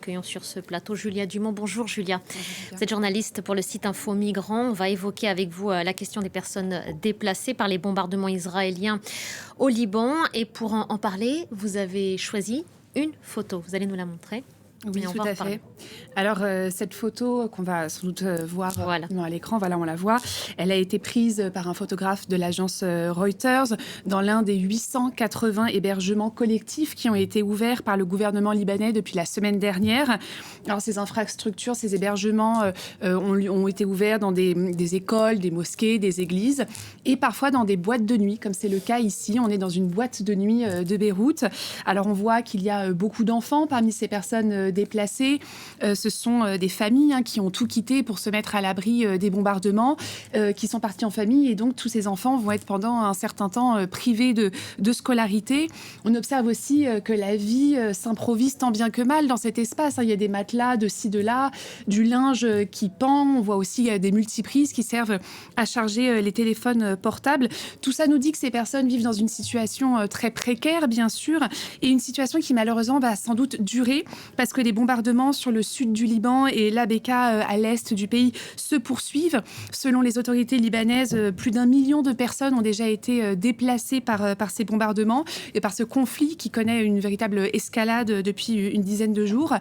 accueillons sur ce plateau Julia Dumont. Bonjour Julia. Bonjour, Julia. Vous êtes journaliste pour le site Info Migrants. On va évoquer avec vous la question des personnes déplacées par les bombardements israéliens au Liban. Et pour en parler, vous avez choisi une photo. Vous allez nous la montrer. Oui, tout à fait. Alors, cette photo qu'on va sans doute voir à l'écran, voilà, on la voit. Elle a été prise par un photographe de l'agence Reuters dans l'un des 880 hébergements collectifs qui ont été ouverts par le gouvernement libanais depuis la semaine dernière. Alors, ces infrastructures, ces hébergements ont été ouverts dans des écoles, des mosquées, des églises et parfois dans des boîtes de nuit, comme c'est le cas ici. On est dans une boîte de nuit de Beyrouth. Alors, on voit qu'il y a beaucoup d'enfants parmi ces personnes déplacés. Ce sont des familles qui ont tout quitté pour se mettre à l'abri des bombardements, qui sont partis en famille et donc tous ces enfants vont être pendant un certain temps privés de scolarité. On observe aussi que la vie s'improvise tant bien que mal dans cet espace. Il y a des matelas de ci, de là, du linge qui pend. On voit aussi des multiprises qui servent à charger les téléphones portables. Tout ça nous dit que ces personnes vivent dans une situation très précaire, bien sûr, et une situation qui malheureusement va sans doute durer parce que les bombardements sur le sud du Liban et l'Abeka à l'est du pays se poursuivent. Selon les autorités libanaises, plus d'1 million de personnes ont déjà été déplacées par ces bombardements et par ce conflit qui connaît une véritable escalade depuis une dizaine de jours.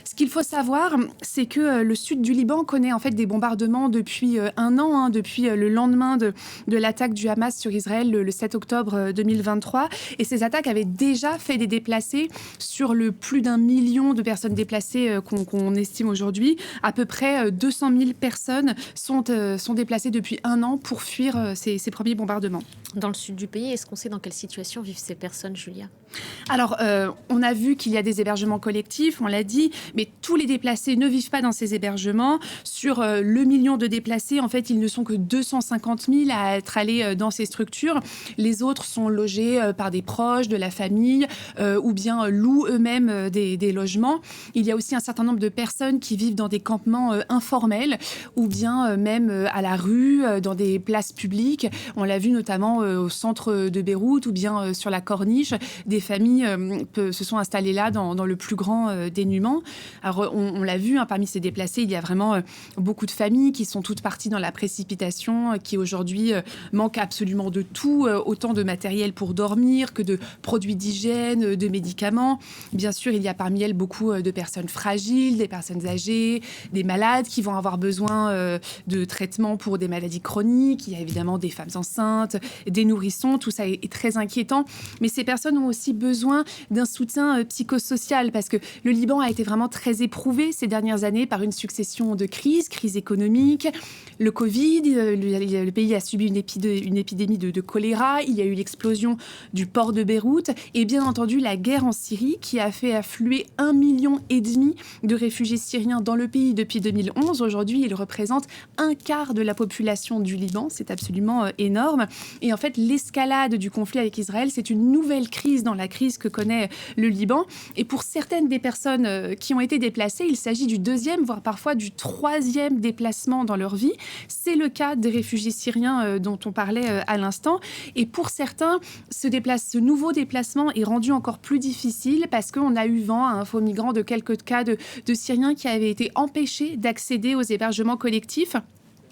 Ce qu'il faut savoir, c'est que le sud du Liban connaît en fait des bombardements depuis un an, depuis le lendemain de l'attaque du Hamas sur Israël le 7 octobre 2023. Et ces attaques avaient déjà fait des déplacés sur le plus d'1 million de personnes déplacées qu'on estime aujourd'hui. À peu près 200 000 personnes sont déplacées depuis un an pour fuir ces premiers bombardements. Dans le sud du pays, est-ce qu'on sait dans quelle situation vivent ces personnes, Julia ? Alors, on a vu qu'il y a des hébergements collectifs, on l'a dit, mais tous les déplacés ne vivent pas dans ces hébergements. Sur le million de déplacés, en fait, ils ne sont que 250 000 à être allés dans ces structures. Les autres sont logés par des proches, de la famille, ou bien louent eux-mêmes des logements. Il y a aussi un certain nombre de personnes qui vivent dans des campements informels, ou bien même à la rue, dans des places publiques. On l'a vu notamment au centre de Beyrouth, ou bien sur la Corniche. Des familles se sont installées là dans le plus grand dénuement. Alors, on l'a vu, parmi ces déplacés, il y a vraiment beaucoup de familles qui sont toutes parties dans la précipitation, qui aujourd'hui manquent absolument de tout, autant de matériel pour dormir que de produits d'hygiène, de médicaments. Bien sûr, il y a parmi elles beaucoup de personnes fragiles, des personnes âgées, des malades qui vont avoir besoin de traitements pour des maladies chroniques. Il y a évidemment des femmes enceintes, des nourrissons. Tout ça est très inquiétant. Mais ces personnes ont aussi besoin d'un soutien psychosocial parce que le Liban a été vraiment très éprouvé ces dernières années par une succession de crises économiques, le Covid, le pays a subi une épidémie de choléra, il y a eu l'explosion du port de Beyrouth et bien entendu la guerre en Syrie qui a fait affluer 1,5 million de réfugiés syriens dans le pays depuis 2011. Aujourd'hui, ils représentent un quart de la population du Liban, c'est absolument énorme. Et en fait, l'escalade du conflit avec Israël, c'est une nouvelle crise dans la crise que connaît le Liban. Et pour certaines des personnes qui ont été déplacées, il s'agit du 2e, voire parfois du 3e déplacement dans leur vie. C'est le cas des réfugiés syriens dont on parlait à l'instant. Et pour certains, ce nouveau déplacement est rendu encore plus difficile parce qu'on a eu vent à Info Migrants de quelques cas de Syriens qui avaient été empêchés d'accéder aux hébergements collectifs.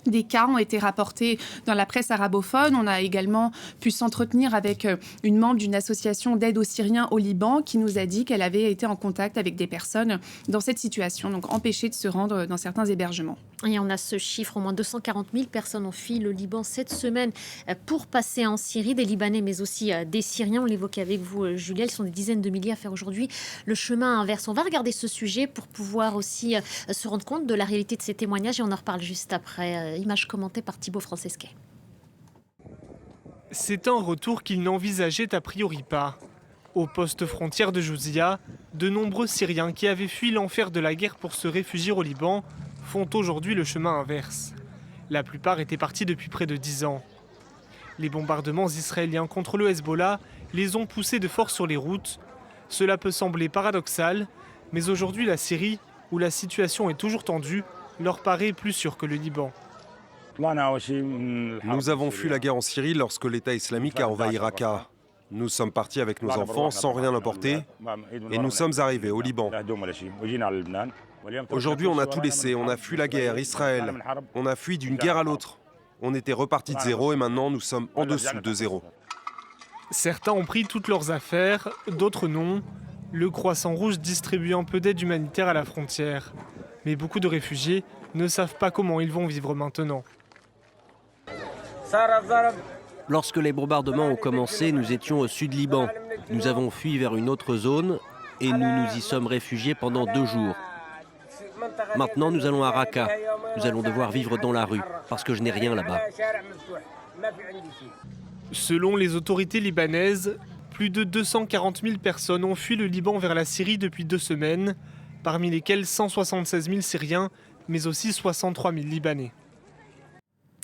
Des cas ont été rapportés dans la presse arabophone. On a également pu s'entretenir avec une membre d'une association d'aide aux Syriens au Liban qui nous a dit qu'elle avait été en contact avec des personnes dans cette situation, donc empêchées de se rendre dans certains hébergements. Et on a ce chiffre, au moins 240 000 personnes ont fui le Liban cette semaine pour passer en Syrie, des Libanais mais aussi des Syriens. On l'évoquait avec vous, Julia, ils sont des dizaines de milliers à faire aujourd'hui le chemin inverse. On va regarder ce sujet pour pouvoir aussi se rendre compte de la réalité de ces témoignages et on en reparle juste après. Image commentée par Thibaut Francesquet. C'est un retour qu'ils n'envisageaient a priori pas. Au poste frontière de Jouzia, de nombreux Syriens qui avaient fui l'enfer de la guerre pour se réfugier au Liban font aujourd'hui le chemin inverse. La plupart étaient partis depuis près de 10 ans. Les bombardements israéliens contre le Hezbollah les ont poussés de force sur les routes. Cela peut sembler paradoxal, mais aujourd'hui la Syrie, où la situation est toujours tendue, leur paraît plus sûre que le Liban. Nous avons fui la guerre en Syrie lorsque l'État islamique a envahi Raqqa. Nous sommes partis avec nos enfants sans rien emporter et nous sommes arrivés au Liban. Aujourd'hui, on a tout laissé, on a fui la guerre, Israël, on a fui d'une guerre à l'autre. On était repartis de zéro et maintenant nous sommes en dessous de zéro. Certains ont pris toutes leurs affaires, d'autres non. Le Croissant Rouge distribue un peu d'aide humanitaire à la frontière. Mais beaucoup de réfugiés ne savent pas comment ils vont vivre maintenant. Lorsque les bombardements ont commencé, nous étions au sud Liban. Nous avons fui vers une autre zone et nous nous y sommes réfugiés pendant 2 jours. Maintenant, nous allons à Raqqa. Nous allons devoir vivre dans la rue parce que je n'ai rien là-bas. Selon les autorités libanaises, plus de 240 000 personnes ont fui le Liban vers la Syrie depuis 2 semaines, parmi lesquelles 176 000 Syriens, mais aussi 63 000 Libanais.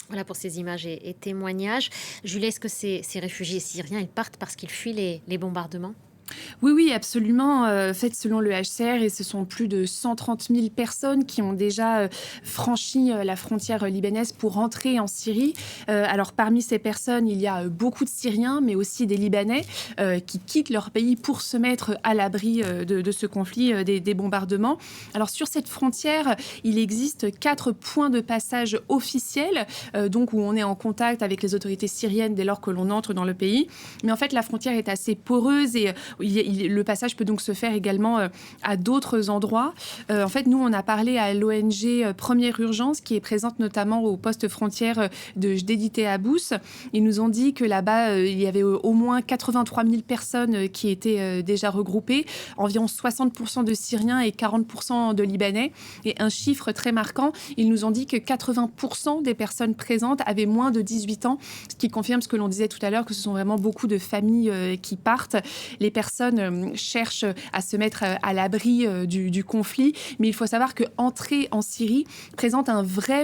Voilà pour ces images et témoignages. Julie, est-ce que ces réfugiés syriens, ils partent parce qu'ils fuient les bombardements ? Oui, absolument. En fait, selon le HCR, et ce sont plus de 130 000 personnes qui ont déjà franchi la frontière libanaise pour rentrer en Syrie. Alors, parmi ces personnes, il y a beaucoup de Syriens, mais aussi des Libanais qui quittent leur pays pour se mettre à l'abri de ce conflit, des bombardements. Alors, sur cette frontière, il existe 4 points de passage officiels, donc où on est en contact avec les autorités syriennes dès lors que l'on entre dans le pays. Mais en fait, la frontière est assez poreuse et le passage peut donc se faire également à d'autres endroits. En fait, nous, on a parlé à l'ONG Première Urgence, qui est présente notamment au poste frontière de Jdédité Abous. Ils nous ont dit que là-bas, il y avait au moins 83 000 personnes qui étaient déjà regroupées, environ 60% de Syriens et 40% de Libanais. Et un chiffre très marquant, ils nous ont dit que 80% des personnes présentes avaient moins de 18 ans, ce qui confirme ce que l'on disait tout à l'heure, que ce sont vraiment beaucoup de familles qui partent. Les personnes cherchent à se mettre à l'abri du conflit, mais il faut savoir qu'entrer en Syrie présente un vrai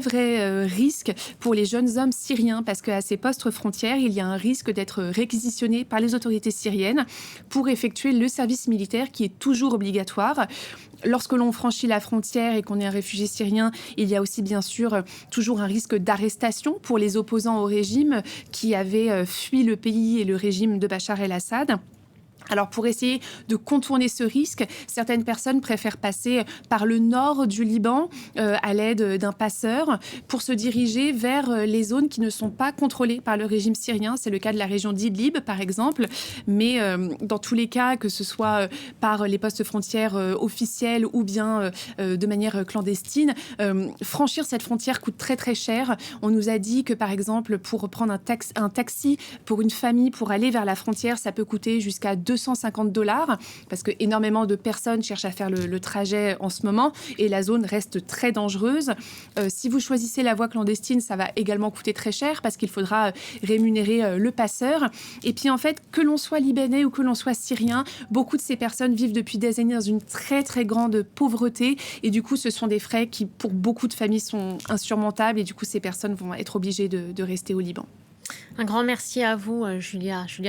risque pour les jeunes hommes syriens, parce qu'à ces postes frontières, il y a un risque d'être réquisitionné par les autorités syriennes pour effectuer le service militaire qui est toujours obligatoire. Lorsque l'on franchit la frontière et qu'on est un réfugié syrien, il y a aussi bien sûr toujours un risque d'arrestation pour les opposants au régime qui avaient fui le pays et le régime de Bachar el-Assad. Alors, pour essayer de contourner ce risque, certaines personnes préfèrent passer par le nord du Liban à l'aide d'un passeur pour se diriger vers les zones qui ne sont pas contrôlées par le régime syrien. C'est le cas de la région d'Idlib, par exemple. Mais dans tous les cas, que ce soit par les postes frontières officiels ou bien de manière clandestine, franchir cette frontière coûte très cher. On nous a dit que, par exemple, pour prendre un taxi pour une famille pour aller vers la frontière, ça peut coûter jusqu'à $250, parce que énormément de personnes cherchent à faire le trajet en ce moment et la zone reste très dangereuse. Si vous choisissez la voie clandestine, ça va également coûter très cher parce qu'il faudra rémunérer le passeur. Et puis en fait, que l'on soit libanais ou que l'on soit syrien, beaucoup de ces personnes vivent depuis des années dans une très grande pauvreté et du coup, ce sont des frais qui, pour beaucoup de familles, sont insurmontables et du coup, ces personnes vont être obligées de rester au Liban. Un grand merci à vous, Julia.